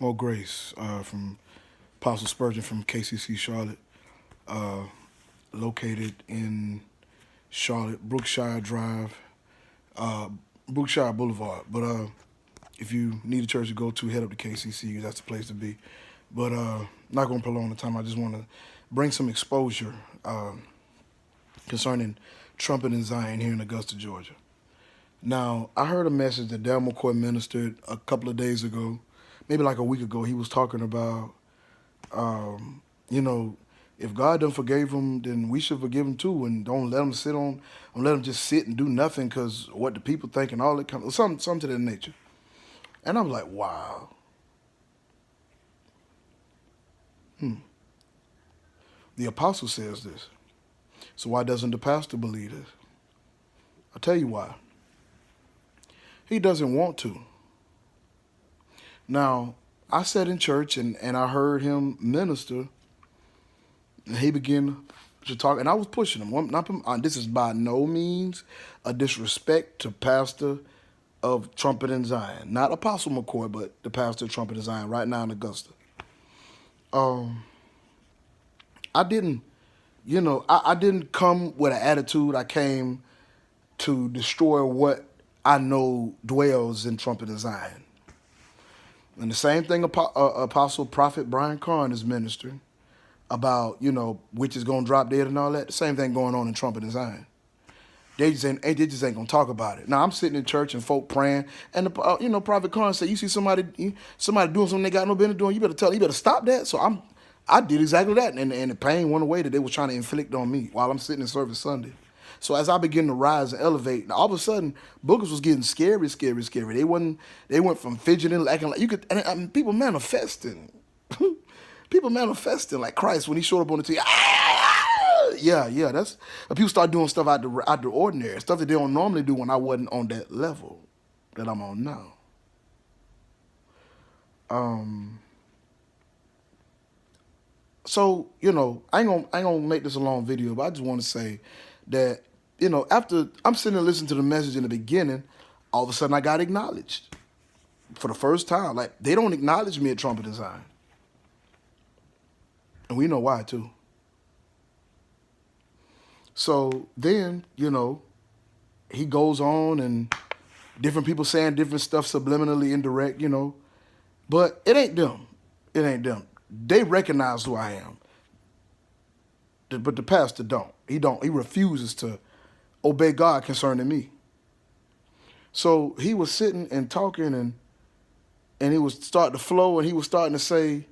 More grace from Apostle Spurgeon from KCC Charlotte, located in Charlotte, Brookshire Drive, Brookshire Boulevard. But if you need a church to go to, head up to KCC. That's the place to be. But not going to prolong the time. I just want to bring some exposure concerning Trumpet and Zion here in Augusta, Georgia. Now, I heard a message that Dale McCoy ministered a couple of days ago, maybe like a week ago. He was talking about, if God done forgave him, then we should forgive him too, and don't let him don't let him just sit and do nothing because what the people think and all that kind of something to that nature. And I was like, wow. The apostle says this. So why doesn't the pastor believe this? I'll tell you why. He doesn't want to. Now, I sat in church and I heard him minister, and he began to talk, and I was pushing him. This is by no means a disrespect to pastor of Trumpet and Zion. Not Apostle McCoy, but the pastor of Trumpet and Zion right now in Augusta. I didn't come with an attitude. I came to destroy what I know dwells in Trumpet and Zion. And the same thing Apostle Prophet Brian Carn is ministering about, witches going to drop dead and all that. The same thing going on in Trumpet and Zion. They just ain't going to talk about it. Now, I'm sitting in church and folk praying, and, Prophet Carn said, you see somebody doing something they got no business doing, you better stop that. So I did exactly that, and the pain went away that they were trying to inflict on me while I'm sitting in service Sunday. So as I began to rise and elevate, all of a sudden, bookers was getting scary. They went from fidgeting, acting like you could, and people manifesting. People manifesting like Christ when he showed up on the TV. Yeah, that's people start doing stuff out the ordinary, stuff that they don't normally do when I wasn't on that level that I'm on now. So, I ain't gonna make this a long video, but I just want to say that, after I'm sitting and listening to the message in the beginning, all of a sudden I got acknowledged for the first time. Like, they don't acknowledge me at Trumpet and Zion. And we know why, too. So then, he goes on and different people saying different stuff subliminally, indirect, But it ain't them. It ain't them. They recognize who I am. But the pastor don't. He refuses to obey God concerning me. So he was sitting and talking and he was starting to flow, and he was starting to say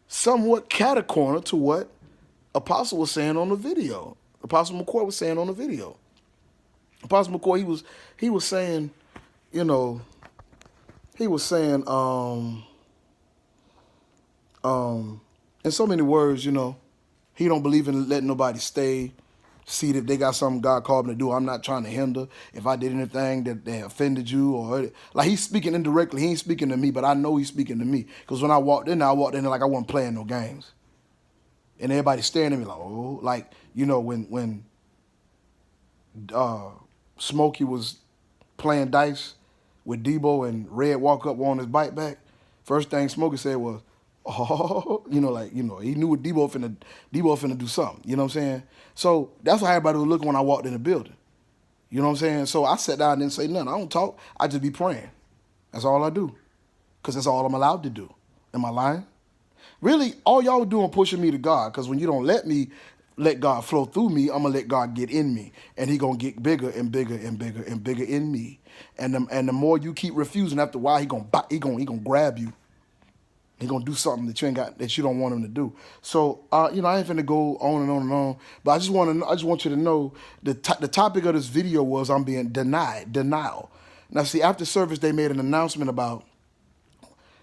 somewhat catacorner to what Apostle was saying on the video. Apostle McCoy was saying on the video. Apostle McCoy, he was saying, in so many words, he don't believe in letting nobody stay. See, if they got something God called me to do, I'm not trying to hinder. If I did anything that they offended you, or like he's speaking indirectly, he ain't speaking to me, but I know he's speaking to me. Because when I walked in like I wasn't playing no games. And everybody staring at me like, oh, like, when Smokey was playing dice with Debo and Red walk up on his bike back, first thing Smokey said was, oh, he knew what Debo finna do something. You know what I'm saying? So that's how everybody was looking when I walked in the building. You know what I'm saying? So I sat down and didn't say nothing. I don't talk. I just be praying. That's all I do. Because that's all I'm allowed to do. Am I lying? Really, all y'all were doing pushing me to God. Because when you don't let God flow through me, I'm going to let God get in me. And he going to get bigger and bigger and bigger and bigger in me. And the more you keep refusing, after a while, he going to grab you. He gonna do something that you don't want him to do. So I ain't finna go on and on and on. But I just want you to know the topic of this video was I'm being denial. Now see, after service they made an announcement about,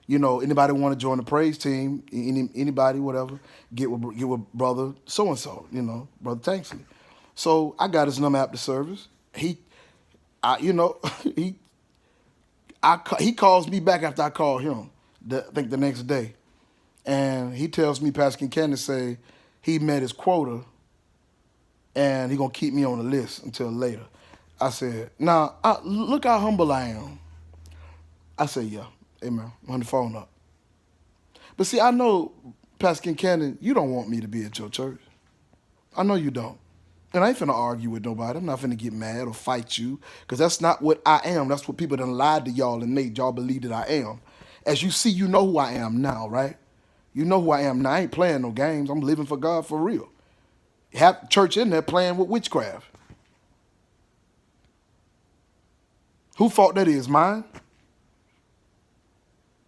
anybody want to join the praise team, anybody, whatever, get with brother so and so, brother Tanksley. So I got his number after service. He calls me back after I call him. I think the next day. And he tells me, Pastor Kingcannon say he met his quota and he going to keep me on the list until later. I said, look how humble I am. I said, yeah, amen. On the phone up. But see, I know, Pastor Kingcannon, you don't want me to be at your church. I know you don't. And I ain't finna argue with nobody. I'm not finna get mad or fight you, because that's not what I am. That's what people done lied to y'all and made y'all believe that I am. As you see, you know who I am now, right? You know who I am now. I ain't playing no games. I'm living for God for real. Have church in there playing with witchcraft. Who fault that is? Mine?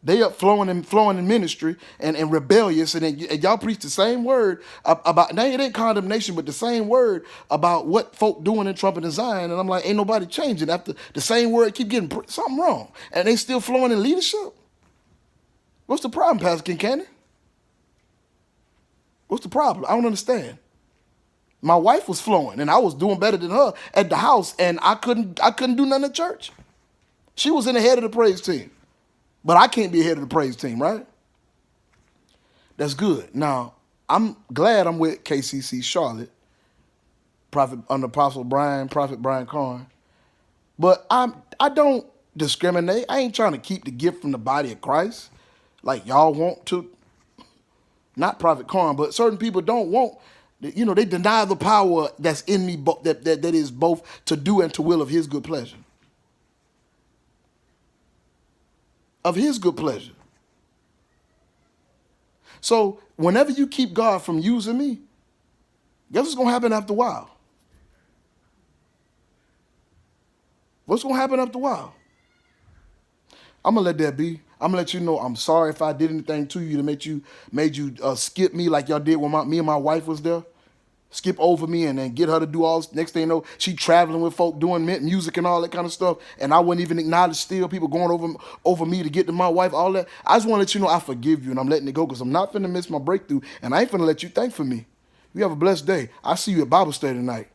They up flowing in ministry and rebellious, and y'all preach the same word about, now it ain't condemnation, but the same word about what folk doing in Trumpet and Zion, and I'm like, ain't nobody changing after the same word keep getting something wrong, and they still flowing in leadership. What's the problem, Pastor Kingcannon? What's the problem? I don't understand. My wife was flowing, and I was doing better than her at the house, and I couldn't do nothing at church. She was in the head of the praise team. But I can't be ahead of the praise team, right? That's good. Now, I'm glad I'm with KCC Charlotte, Prophet under Apostle Brian, Prophet Brian Carn. But I don't discriminate. I ain't trying to keep the gift from the body of Christ like y'all want to. Not Prophet Carn, but certain people don't want, you know, they deny the power that's in me, that is both to do and to will of his good pleasure. Of his good pleasure. So whenever you keep God from using me, guess what's going to happen after a while? What's going to happen after a while? I'm going to let that be. I'm going to let you know I'm sorry if I did anything to you that made you skip me like y'all did when me and my wife was there. Skip over me and then get her to do all this. Next thing you know, she traveling with folk doing music and all that kind of stuff. And I wouldn't even acknowledge still people going over me to get to my wife, all that. I just want to let you know I forgive you and I'm letting it go because I'm not finna miss my breakthrough and I ain't finna let you think for me. You have a blessed day. I see you at Bible study tonight.